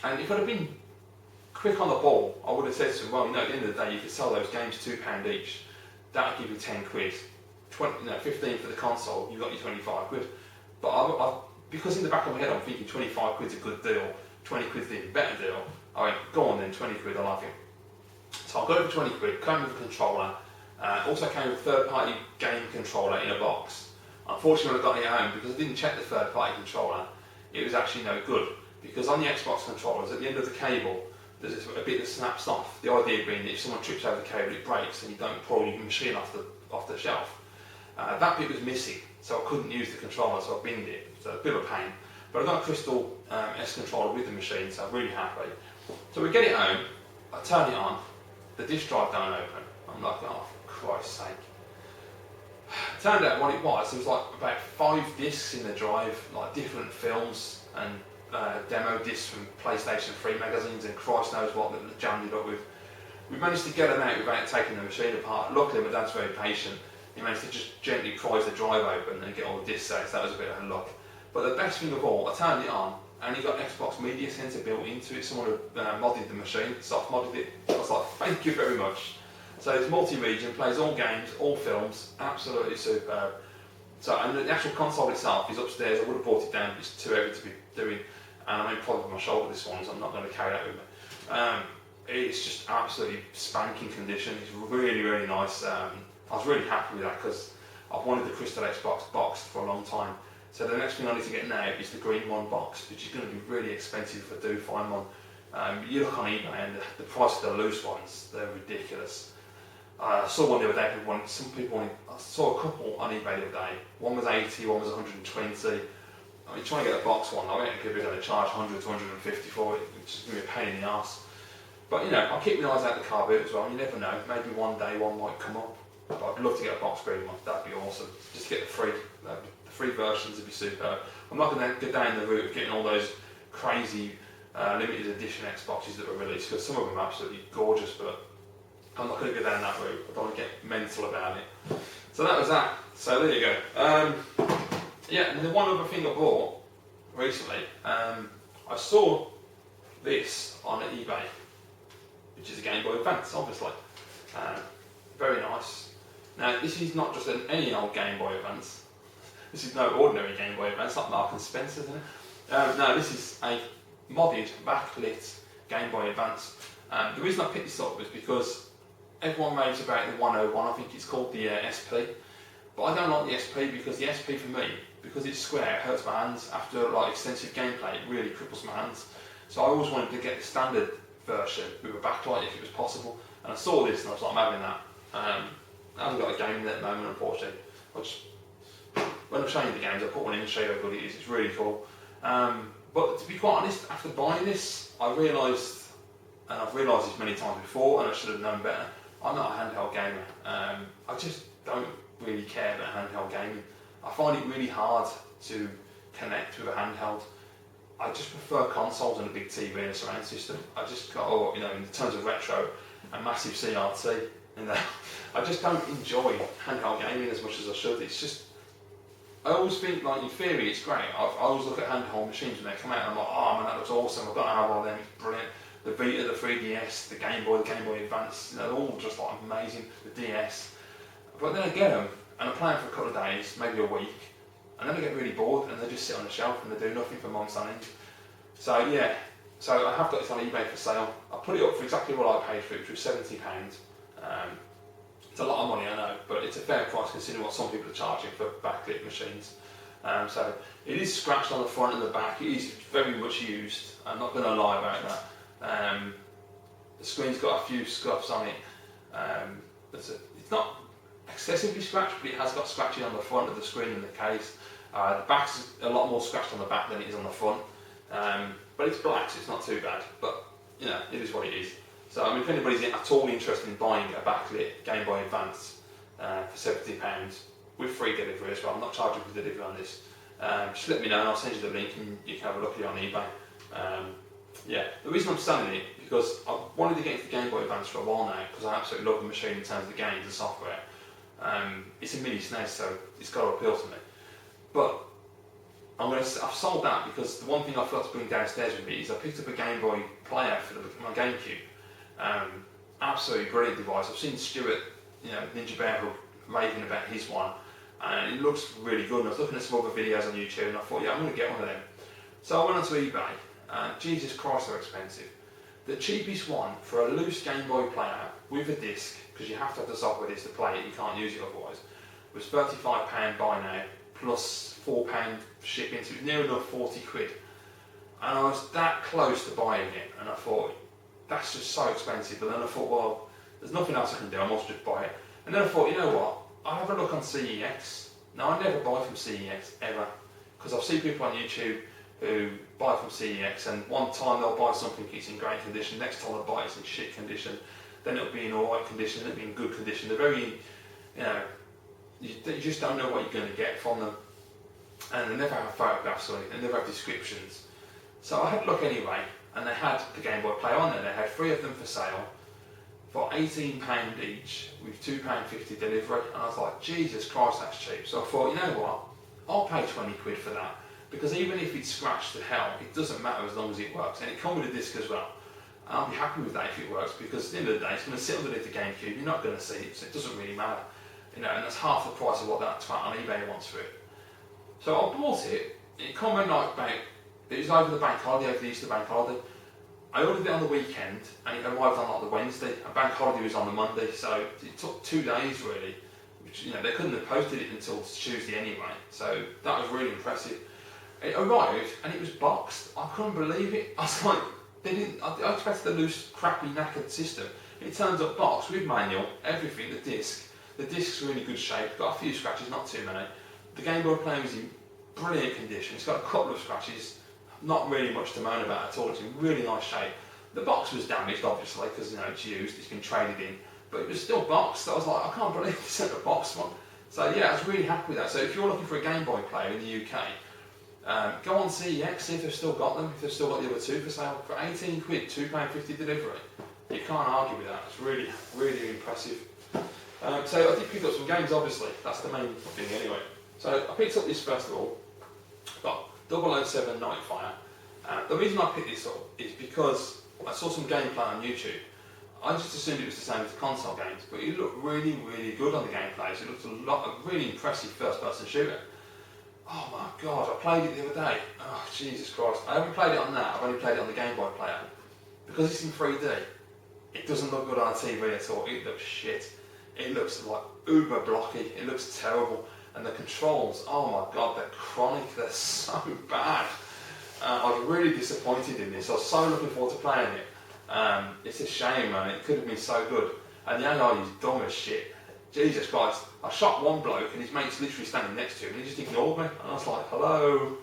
Speaker 1: And if I'd have been quick on the ball, I would have said to them, well, you know, at the end of the day, you could sell those games £2 each. That'd give you 10 quid. 15 for the console, you got your 25 quid. But because in the back of my head I'm thinking 25 quid's a good deal, 20 quid's an even better deal, I went, go on then, 20 quid, I like it. So I got it for 20 quid, came with a controller, also came with a third-party game controller in a box. Unfortunately, when I got it at home, because I didn't check the third-party controller, it was actually no good. Because on the Xbox controllers, at the end of the cable, there's a bit that snaps off. The idea being that if someone trips over the cable, it breaks and you don't pull your machine off the shelf. That bit was missing, so I couldn't use the controller, so I binged it. So a bit of a pain. But I got a Crystal S controller with the machine, so I'm really happy. So we get it home, I turn it on, the disk drive don't open. I'm like, oh, for Christ's sake. Turned out what it was, there was like about 5 discs in the drive, like different films and demo discs from PlayStation 3 magazines and Christ knows what that jammed it up with. We managed to get them out without taking the machine apart. Luckily my dad's very patient. He managed to just gently prise the drive open and get all the discs out, so that was a bit of luck. But the best thing of all, I turned it on and it got Xbox Media Center built into it. Someone had modded the machine, soft modded it. I was like, thank you very much. So it's multi-region, plays all games, all films, absolutely superb. So, and the actual console itself is upstairs. I would have brought it down, it's too heavy to be doing. And I'm in problem with my shoulder this one, so I'm not going to carry that with me. It's just absolutely spanking condition. It's really, really nice. I was really happy with that because I've wanted the Crystal Xbox boxed for a long time. So the next thing I need to get now is the green one boxed, which is going to be really expensive if I do find one. You look on eBay and the price of the loose ones, they're ridiculous. I saw one the other day, I saw a couple on eBay the other day. One was 80, one was 120. I mean, trying to get a box one, I reckon people are going to charge 100 to 150 for it, which is going to be a pain in the arse. But you know, I'll keep my eyes out the car boot as well, you never know, maybe one day one might come up. But I'd love to get a box green one, that'd be awesome. Just get the free versions would be superb. I'm not going to go down the route of getting all those crazy limited edition Xboxes that were released, because some of them are absolutely gorgeous, but I'm not going to go down that route. I don't want to get mental about it. So that was that. So there you go. Yeah, and the one other thing I bought recently, I saw this on eBay, which is a Game Boy Advance, obviously. Very nice. Now, this is not just any old Game Boy Advance. This is no ordinary Game Boy Advance, like Mark and Spencer's, isn't it? No, this is a modded, backlit Game Boy Advance. The reason I picked this up was because everyone raves about the 101, I think it's called the SP. But I don't like the SP because the SP for me, because it's square, it hurts my hands. After like extensive gameplay, it really cripples my hands. So I always wanted to get the standard version with a backlight if it was possible. And I saw this and I was like, I'm having that. I haven't got a game at the moment, unfortunately. When I'm showing you the games, I put one in and show you how good it is. It's really cool. But to be quite honest, after buying this, I realised, and I've realised this many times before, and I should have known better, I'm not a handheld gamer. I just don't really care about handheld gaming. I find it really hard to connect with a handheld. I just prefer consoles and a big TV and a surround system. I just got, you know, in terms of retro, a massive CRT. You know, I just don't enjoy handheld gaming as much as I should. It's just, I always think, like, in theory it's great. I always look at handheld machines when they come out and I'm like, oh man, that looks awesome, I've got to have one of them, it's brilliant. The Vita, the 3DS, the Game Boy Advance, you know, they're all just like amazing, the DS. But then I get them, and I play them for a couple of days, maybe a week, and then I get really bored and they just sit on the shelf and they do nothing for months on end. So yeah, so I have got this on eBay for sale. I put it up for exactly what I paid for it, which was £70. It's a lot of money, I know, but it's a fair price considering what some people are charging for backlit machines. So it is scratched on the front and the back. It is very much used. I'm not going to lie about that. The screen's got a few scuffs on it. It's not excessively scratched, but it has got scratching on the front of the screen and the case. The back's a lot more scratched on the back than it is on the front. But it's black, so it's not too bad. But you know, it is what it is. So I mean, if anybody's at all interested in buying a backlit Game Boy Advance for £70 with free delivery as well, I'm not charging for delivery on this. Just let me know and I'll send you the link and you can have a look at it on eBay. Yeah, the reason I'm selling it because I've wanted to get into the Game Boy Advance for a while now because I absolutely love the machine in terms of the games and software. It's a mini SNES, so it's got to appeal to me. But I've sold that because the one thing I forgot to bring downstairs with me is I picked up a Game Boy player for my GameCube. Absolutely brilliant device. I've seen Stuart, you know, Ninja Bear raving about his one, and it looks really good. And I was looking at some other videos on YouTube, and I thought, yeah, I'm going to get one of them. So I went onto eBay. Jesus Christ, they're expensive. The cheapest one for a loose Game Boy player with a disc, because you have to have the software disc to play it, you can't use it otherwise, was £35 buy now, plus £4 shipping, so it was near enough 40 quid. And I was that close to buying it, and I thought, that's just so expensive. But then I thought, well, there's nothing else I can do, I must just buy it. And then I thought, you know what, I'll have a look on CEX. Now, I never buy from CEX, ever, because I've seen people on YouTube who buy from CEX, and one time they'll buy something, it's in great condition, next time they'll buy it's in shit condition. then it'll be in alright condition, then it'll be in good condition. They're very, you just don't know what you're going to get from them. And they never have photographs or anything, they never have descriptions. So I had a look anyway, and they had the Game Boy Player on there. They had 3 of them for sale for £18 each, with £2.50 delivery. And I was like, Jesus Christ, that's cheap. So I thought, you know what, I'll pay 20 quid for that, because even if it's scratched to hell, it doesn't matter as long as it works. And it comes with a disc as well. And I'll be happy with that if it works, because at the end of the day, it's going to sit underneath the GameCube, you're not going to see it, so it doesn't really matter. And that's half the price of what that twat on eBay wants for it. So I bought it. It came in like about, it was over the bank holiday, over the Easter bank holiday. I ordered it on the weekend, and it arrived on like the Wednesday. And bank holiday was on the Monday, so it took 2 days really. Which, they couldn't have posted it until Tuesday anyway. So that was really impressive. It arrived and it was boxed. I couldn't believe it. I was like, I expected a loose, crappy, knackered system. It turns up boxed with manual, everything, the disc. The disc's really good shape, got a few scratches, not too many. The Game Boy Player is in brilliant condition. It's got a couple of scratches, not really much to moan about at all. It's in really nice shape. The box was damaged, obviously, because it's used, it's been traded in, but it was still boxed. I was like, I can't believe they sent a boxed one. So yeah, I was really happy with that. So if you're looking for a Game Boy Player in the UK, go on CEX, see if they've still got them, if they've still got the other 2 for sale. For 18 quid, £2.50 delivery. You can't argue with that. It's really, really impressive. So I did pick up some games, obviously. That's the main thing anyway. So I picked up this first of all. Got 007 Nightfire. The reason I picked this up is because I saw some gameplay on YouTube. I just assumed it was the same as the console games, but it looked really, really good on the gameplay. So it looked a really impressive first-person shooter. Oh my god, I played it the other day. Oh, Jesus Christ. I haven't played it on that, I've only played it on the Game Boy Player. Because it's in 3D, it doesn't look good on a TV at all. It looks shit. It looks like uber blocky, it looks terrible. And the controls, oh my god, they're chronic, they're so bad. I was really disappointed in this. I was so looking forward to playing it. It's a shame, man, it could have been so good. And the AI is dumb as shit. Jesus Christ, I shot one bloke and his mate's literally standing next to him and he just ignored me. And I was like, hello.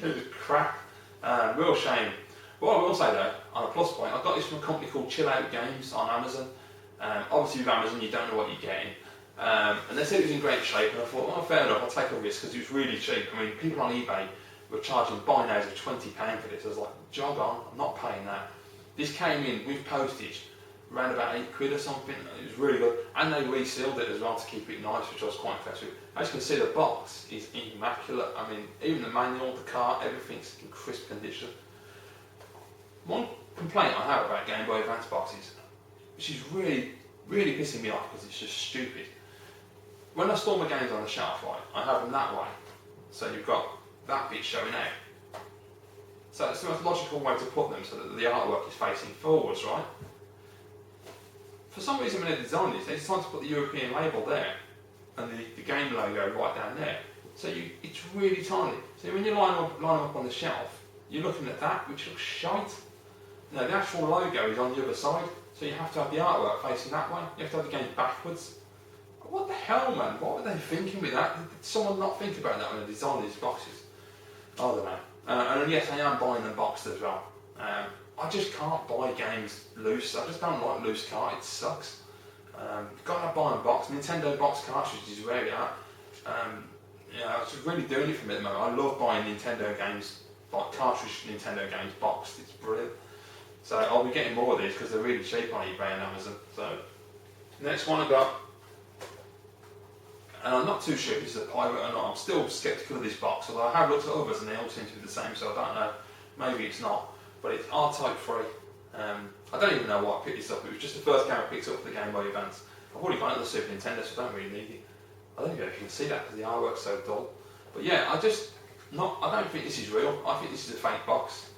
Speaker 1: It was crap. Real shame. What I will say though, on a plus point, I got this from a company called Chill Out Games on Amazon. Obviously with Amazon you don't know what you're getting. And they said it was in great shape, and I thought, well, fair enough, I'll take a risk because it was really cheap. I mean, people on eBay were charging buy nows of £20 for this. I was like, jog on, I'm not paying that. This came in with postage, around about 8 quid or something. It was really good, and they resealed it as well to keep it nice, which I was quite impressed with. As you can see, the box is immaculate. I mean, even the manual, the cart, everything's in crisp condition. One complaint I have about Game Boy Advance boxes, which is really, really pissing me off because it's just stupid. When I store my games on the shelf, right, I have them that way. So you've got that bit showing out. So it's the most logical way to put them so that the artwork is facing forwards, right? For some reason when they designed this, they decided to put the European label there and the game logo right down there. So it's really tiny. So when you line them up on the shelf, you're looking at that, which looks shite. No, the actual logo is on the other side, so you have to have the artwork facing that way. You have to have the game backwards. What the hell, man? What were they thinking with that? Did someone not think about that when they designed these boxes? I don't know. And yes, I am buying them boxed as well. I just can't buy games loose. I just don't like loose carts. It sucks. You've got to buy them boxed. Nintendo box cartridges is where we are. It's really doing it for me at the moment. I love buying Nintendo games, like cartridge Nintendo games boxed. It's brilliant. So I'll be getting more of these because they're really cheap on eBay and Amazon. So next one I got. And I'm not too sure if this is a pirate or not. I'm still sceptical of this box, although I have looked at others and they all seem to be the same, so I don't know. Maybe it's not. But it's R-Type free. I don't even know why I picked this up. It was just the first game I picked up for the Game Boy Advance. I've already got it on the Super Nintendo, so I don't really need it. I don't even know if you can see that because the artwork's so dull. But yeah, I don't think this is real. I think this is a fake box.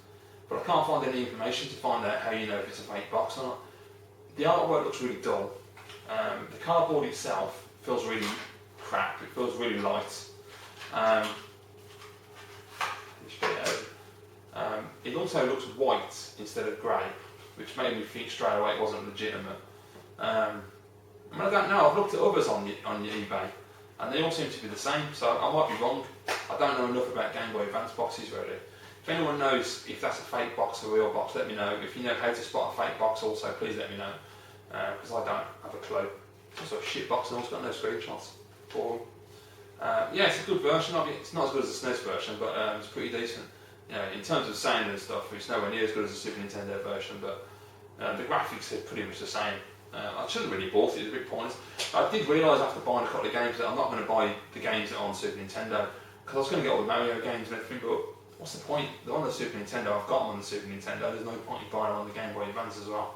Speaker 1: But I can't find any information to find out how you know if it's a fake box or not. The artwork looks really dull. The cardboard itself feels really crap. It feels really light. It also looks white instead of grey, which made me think straight away it wasn't legitimate. I don't know. I've looked at others on eBay, and they all seem to be the same. So I might be wrong. I don't know enough about Game Boy Advance boxes really. If anyone knows if that's a fake box or a real box, let me know. If you know how to spot a fake box, also please let me know. because I don't have a clue. It's also a shit box and also got no screenshots for them. Yeah, it's a good version of it. It's not as good as the SNES version, but it's pretty decent. You know, in terms of sound and stuff, it's nowhere near as good as the Super Nintendo version, but the graphics are pretty much the same. I shouldn't have really bought it, it's a bit pointless. I did realise after buying a couple of games that I'm not going to buy the games that are on Super Nintendo, because I was going to get all the Mario games and everything, but what's the point? They're on the Super Nintendo, I've got them on the Super Nintendo, there's no point in buying them on the Game Boy Advance as well.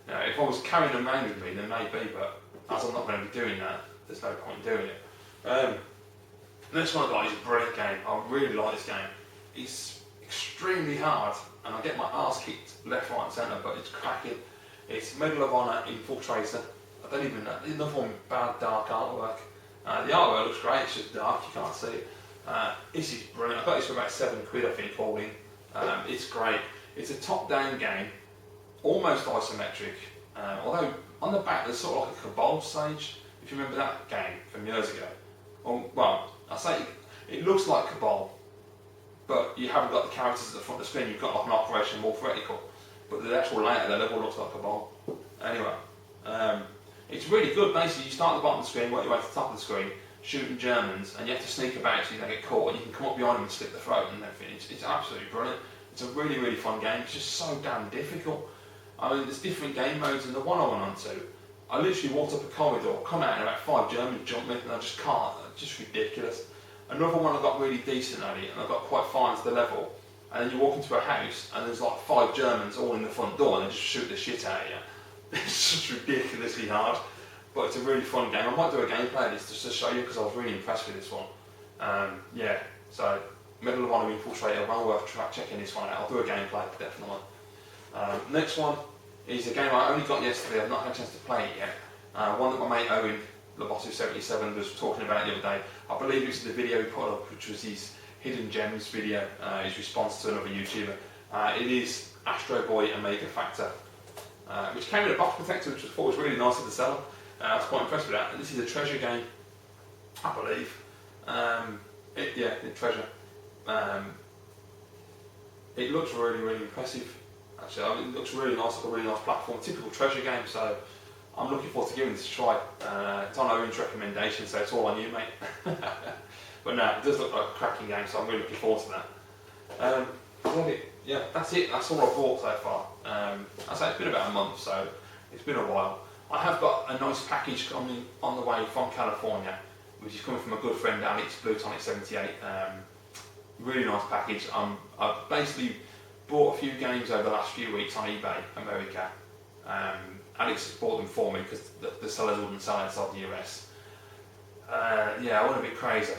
Speaker 1: You know, if I was carrying them around with me, then maybe, but as I'm not going to be doing that, there's no point in doing it. Next one I got is a brilliant game. I really like this game. It's extremely hard, and I get my arse kicked left, right and centre, but it's cracking. It's Medal of Honor Infiltrator. I don't even know, there's another one with bad dark artwork. The artwork looks great, it's just dark, you can't see it. This is brilliant. I got this for about £7 I think all in. It's great. It's a top-down game, almost isometric, although on the back there's sort of like a Cabal stage, if you remember that game from years ago. Well, I say it looks like Cabal, but you haven't got the characters at the front of the screen, you've got like an operation more vertical, but the actual layout of the level looks like Cabal. Anyway, it's really good. Basically, you start at the bottom of the screen, work your way to the top of the screen, shooting Germans, and you have to sneak about so you don't get caught, and you can come up behind them and slit the throat and everything. It's absolutely brilliant. It's a really, really fun game. It's just so damn difficult. I mean, there's different game modes, and the one I went on to, I literally walked up a corridor, come out and about 5 Germans jumped me, and I just can't, it's just ridiculous. Another one I got really decent at it, and I got quite far into the level, and then you walk into a house, and there's like 5 Germans all in the front door, and they just shoot the shit out of you. It's just ridiculously hard, but it's a really fun game. I might do a gameplay of this just to show you, because I was really impressed with this one. Yeah, so Medal of Honor Infiltrator, well worth checking this one out. I'll do a gameplay, definitely. Next one is a game I only got yesterday, I've not had a chance to play it yet. One that my mate Owen, Lobotu77, was talking about the other day. I believe it was the video he put up, which was his Hidden Gems video, his response to another YouTuber. It is Astro Boy Omega Factor, which came in a box protector, which I thought was really nice of the seller. I was quite impressed with that. And this is a treasure game, I believe. Yeah, the treasure. It looks really, really impressive. Actually, I mean, it looks really nice, like a really nice platform, typical treasure game. So I'm looking forward to giving this a try. It's on Owen's recommendation, so it's all on you, mate. But no, it does look like a cracking game, so I'm really looking forward to that. Yeah, that's it. That's all I've bought so far. I say it's been about a month, so it's been a while. I have got a nice package coming on the way from California, which is coming from a good friend, Alex, Blutonic78. Really nice package. I've basically bought a few games over the last few weeks on eBay America. Alex has bought them for me because the sellers wouldn't sell outside the US. Yeah, I went a bit crazy.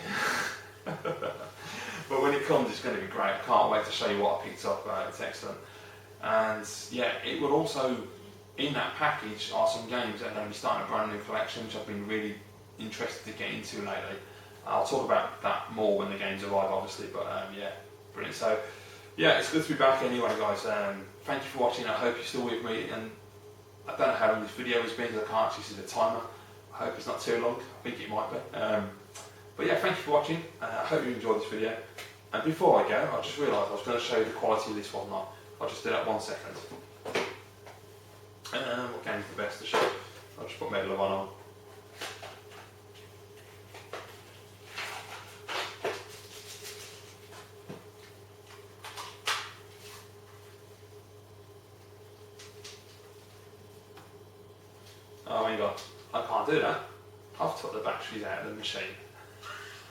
Speaker 1: But when it comes, it's going to be great. I can't wait to show you what I picked up. It's excellent. And yeah, it would also, in that package, are some games that are going to be starting a brand new collection, which I've been really interested to get into lately. I'll talk about that more when the games arrive, obviously. But yeah, brilliant. So yeah, it's good to be back anyway, guys. Thank you for watching. I hope you're still with me. And I don't know how long this video has been because I can't actually see the timer. I hope it's not too long. I think it might be. But yeah, thank you for watching. I hope you enjoyed this video. And before I go, I just realised I was going to show you the quality of this one. I'll just do that 1 second. What game's the best to show? I'll just put Medal of Honor on. Oh my god, I can't do that. I've took the batteries out of the machine.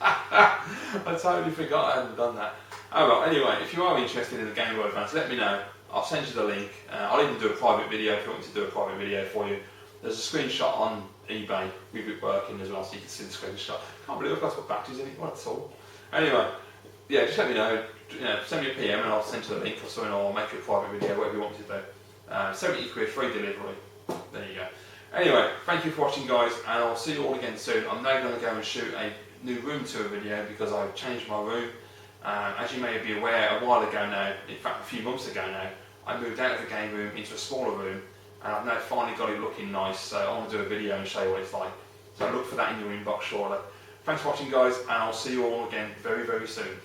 Speaker 1: I totally forgot I hadn't done that. Oh well, anyway, if you are interested in the Game Boy Advance, let me know. I'll send you the link. I'll even do a private video if you want me to do a private video for you. There's a screenshot on eBay with it working as well, so you can see the screenshot. Can't believe I've got to put batteries in it, what at all. Anyway, yeah, just let me know. Send me a PM and I'll send you the link or something, or I'll make a private video, whatever you want me to do. £70, free delivery. There you go. Anyway, thank you for watching, guys, and I'll see you all again soon. I'm now going to go and shoot a new room tour video because I've changed my room. As you may be aware, a while ago now, in fact a few months ago now, I moved out of the game room into a smaller room, and I've now finally got it looking nice, so I want to do a video and show you what it's like. So look for that in your inbox shortly. Thanks for watching, guys, and I'll see you all again very, very soon.